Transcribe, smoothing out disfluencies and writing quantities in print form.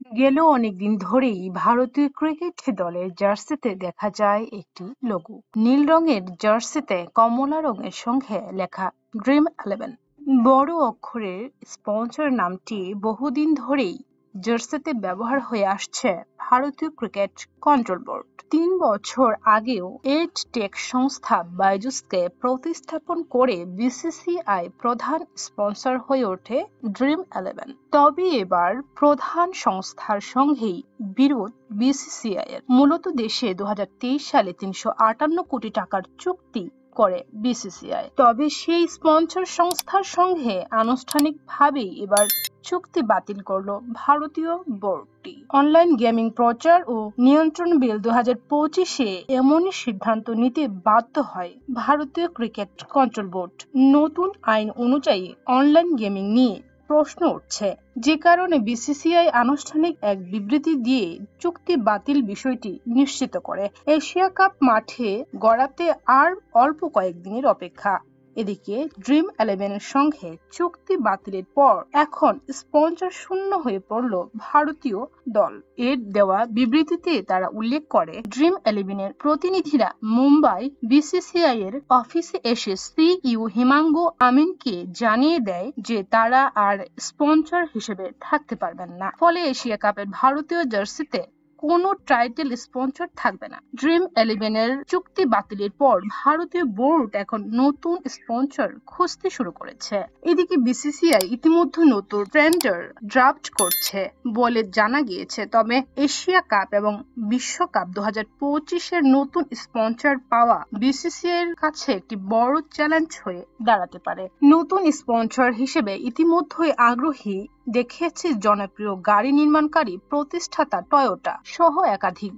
গেল অনেকদিন ধরেই ভারতীয় ক্রিকেট দলের জার্সিতে দেখা যায় একটি লোগো। নীল রঙের জার্সিতে কমলা রঙের সঙ্গে লেখা ড্রিম 11। বড় অক্ষরের স্পন্সর নামটি বহুদিন ধরেই জার্সিতে ব্যবহার হয়ে আসছে ভারতীয় ক্রিকেট কন্ট্রোল বোর্ড। 3 বছর আগেও এড টেক সংস্থা বাইজুসকে প্রতিস্থাপন করে বিসিসিআই প্রধান স্পন্সর হয়ে ওঠে ড্রিম 11। তবে এবার প্রধান সংস্থার সঙ্গেই বিরোধ বিসিসিআই এর। মূলত দেশে 2023 সালে 358 কোটি টাকার চুক্তি করে বিসিসিআই। তবে সেই স্পন্সর সংস্থার সঙ্গে আনুষ্ঠানিকভাবেই এবার চুক্তি বাতিল করলো ভারতীয় বোর্ডটি। অনলাইন গেমিং প্রচার ও নিয়ন্ত্রণ বিল 2025-এ এমনই সিদ্ধান্ত নিতে বাধ্য হয় ভারতীয় ক্রিকেট কন্ট্রোল বোর্ড। নতুন আইন অনুযায়ী অনলাইন গেমিং নিয়ে প্রশ্ন উঠছে, যে কারণে বিসিসিআই আনুষ্ঠানিক এক বিবৃতি দিয়ে চুক্তি বাতিল বিষয়টি নিশ্চিত করে। এশিয়া কাপ মাঠে গড়াতে আর অল্প কয়েকদিনের অপেক্ষা। এদিকে ড্রিম 11-এর সঙ্গে চুক্তি বাতিলের পর এখন স্পন্সর শূন্য হয়ে পড়ল ভারতীয় দল। এর দেওয়া বিবৃতিতে তারা উল্লেখ করে, ড্রিম 11-এর প্রতিনিধিরা মুম্বাই বিসিসিআই এর অফিসে এসে সিইও হিমাঙ্গু আমিনকে জানিয়ে দেয় যে তারা আর স্পন্সর হিসেবে থাকতে পারবেন না। ফলে এশিয়া কাপের ভারতীয় জার্সিতে কোনো টাইটেল স্পন্সর থাকবে না। ড্রিম 11-এর চুক্তি বাতিলের পর ভারতীয় বোর্ড এখন নতুন স্পন্সর খুঁজতে শুরু করেছে। এদিকে বিসিসিআই ইতিমধ্যে নতুন টেন্ডার ড্রাফট করছে বলে জানা গিয়েছে। তবে এশিয়া কাপ এবং বিশ্বকাপ 2025-এর নতুন স্পন্সর পাওয়া বিসিসিআই এর কাছে একটি বড় চ্যালেঞ্জ হয়ে দাঁড়াতে পারে। নতুন স্পন্সর হিসেবে ইতিমধ্যেই আগ্রহী দেখিয়েছে জনপ্রিয় গাড়ি নির্মাণকারী প্রতিষ্ঠাতা টয়োটা সহ একাধিক